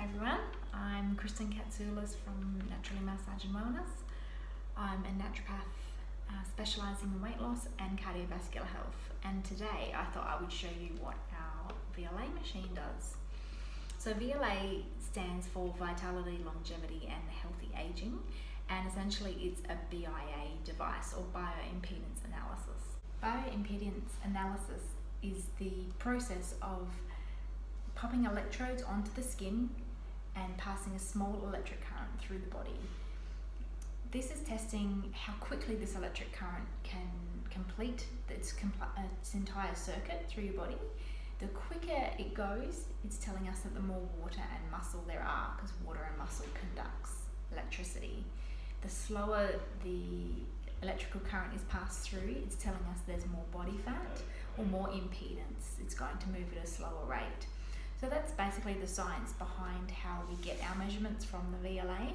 Hi everyone, I'm Kristen Katsoulis from Naturally Massage and Wellness. I'm a naturopath specialising in weight loss and cardiovascular health, and today I thought I would show you what our VLA machine does. So VLA stands for Vitality, Longevity and Healthy Aging, and essentially it's a BIA device or Bio-Impedance analysis. Bio-Impedance analysis is the process of popping electrodes onto the skin and passing a small electric current through the body. This is testing how quickly this electric current can complete its entire circuit through your body. The quicker it goes, it's telling us that the more water and muscle there are, because water and muscle conducts electricity. The slower the electrical current is passed through, it's telling us there's more body fat or more impedance. It's going to move at a slower rate. So that's basically the science behind how we get our measurements from the VLA.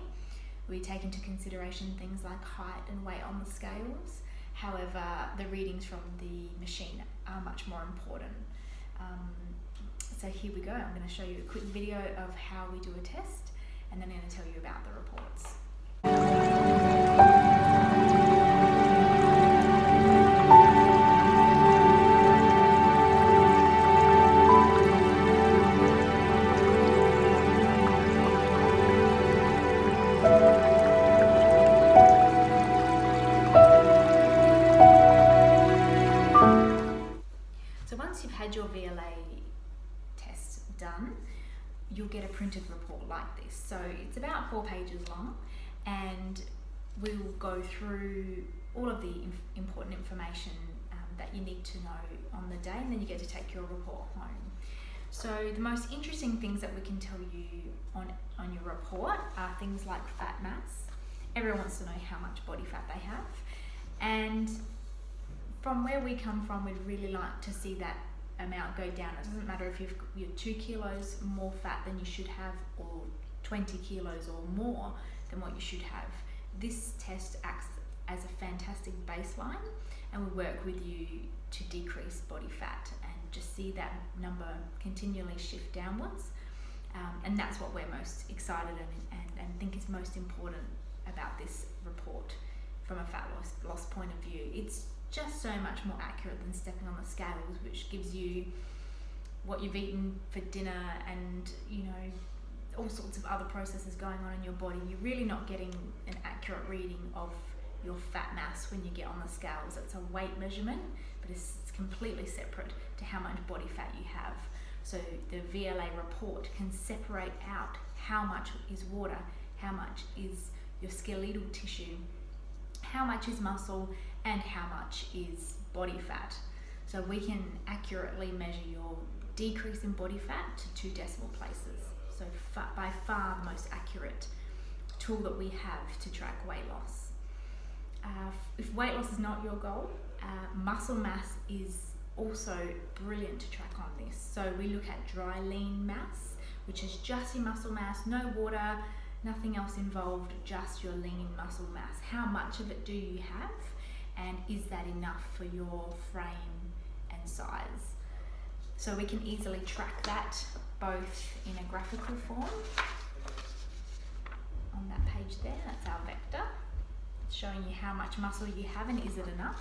We take into consideration things like height and weight on the scales. However, the readings from the machine are much more important. So here we go. I'm going to show you a quick video of how we do a test, and then I'm going to tell you about the reports. So once you've had your VLA test done, you'll get a printed report like this. So it's about 4 pages long, and we'll go through all of the important information that you need to know on the day, and then you get to take your report home. So the most interesting things that we can tell you on your report are things like fat mass. Everyone wants to know how much body fat they have, and from where we come from, we'd really like to see that amount go down. It doesn't matter if you're 2 kilos more fat than you should have, or 20 kilos or more than what you should have. This test acts as a fantastic baseline, and we work with you to decrease body fat and just see that number continually shift downwards. And that's what we're most excited and think is most important about this report from a fat loss point of view. It's just so much more accurate than stepping on the scales, which gives you what you've eaten for dinner and all sorts of other processes going on in your body. You're really not getting an accurate reading of your fat mass when you get on the scales. It's a weight measurement, but it's completely separate to how much body fat you have. So the VLA report can separate out how much is water, how much is your skeletal tissue, how much is muscle, and how much is body fat. So we can accurately measure your decrease in body fat to 2 decimal places. So by far the most accurate tool that we have to track weight loss. If weight loss is not your goal, muscle mass is also brilliant to track on this. So we look at dry lean mass, which is just your muscle mass, no water, nothing else involved, just your lean muscle mass. How much of it do you have, and is that enough for your frame and size? So we can easily track that both in a graphical form. On that page there, that's our vector. It's showing you how much muscle you have and is it enough.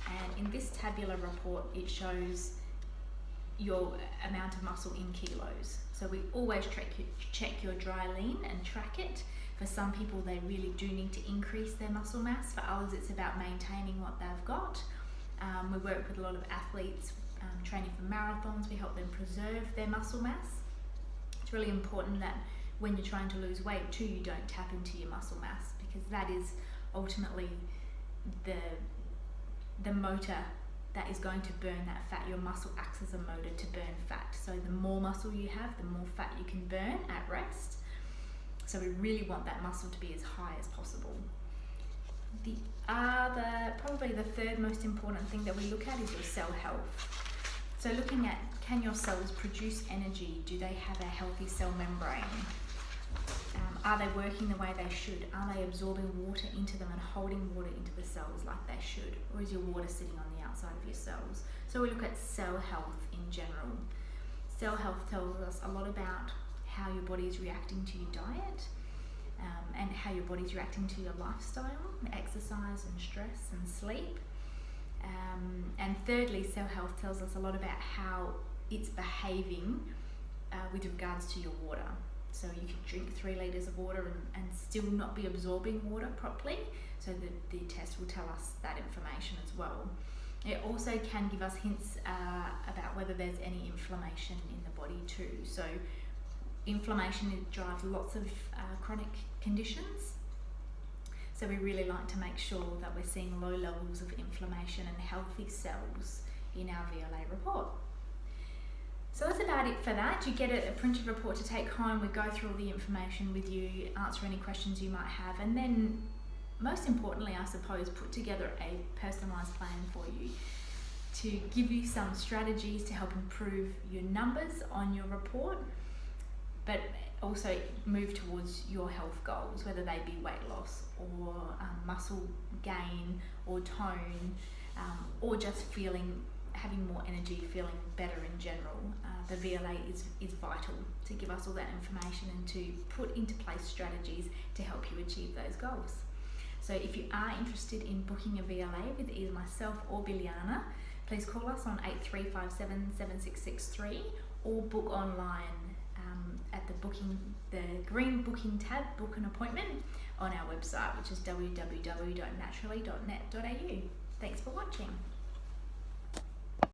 And in this tabular report, it shows your amount of muscle in kilos. So we always check your dry lean and track it. For some people, they really do need to increase their muscle mass. For others, it's about maintaining what they've got. We work with a lot of athletes training for marathons. We help them preserve their muscle mass. It's really important that when you're trying to lose weight too, you don't tap into your muscle mass, because that is ultimately the motor that is going to burn that fat. Your muscle acts as a motor to burn fat. So the more muscle you have, the more fat you can burn at rest. So we really want that muscle to be as high as possible. Probably the third most important thing that we look at is your cell health. So looking at, can your cells produce energy? Do they have a healthy cell membrane? Are they working the way they should? Are they absorbing water into them and holding water into the cells like they should? Or is your water sitting on the outside of your cells? So we look at cell health in general. Cell health tells us a lot about how your body is reacting to your diet, and how your body's reacting to your lifestyle, exercise and stress and sleep. And thirdly, cell health tells us a lot about how it's behaving with regards to your water. So you can drink 3 litres of water and still not be absorbing water properly. So the test will tell us that information as well. It also can give us hints about whether there's any inflammation in the body too. So inflammation drives lots of chronic conditions. So we really like to make sure that we're seeing low levels of inflammation and healthy cells in our VLA report. So that's about it for that. You get a printed report to take home. We go through all the information with you, answer any questions you might have, and then most importantly, I suppose, put together a personalised plan for you to give you some strategies to help improve your numbers on your report, but also move towards your health goals, whether they be weight loss or muscle gain or tone, or just having more energy, feeling better in general. The VLA is vital to give us all that information and to put into place strategies to help you achieve those goals. So if you are interested in booking a VLA with either myself or Biliana, please call us on 8357 7663 or book online at the green booking tab, book an appointment on our website, which is www.naturally.net.au. Thanks for watching.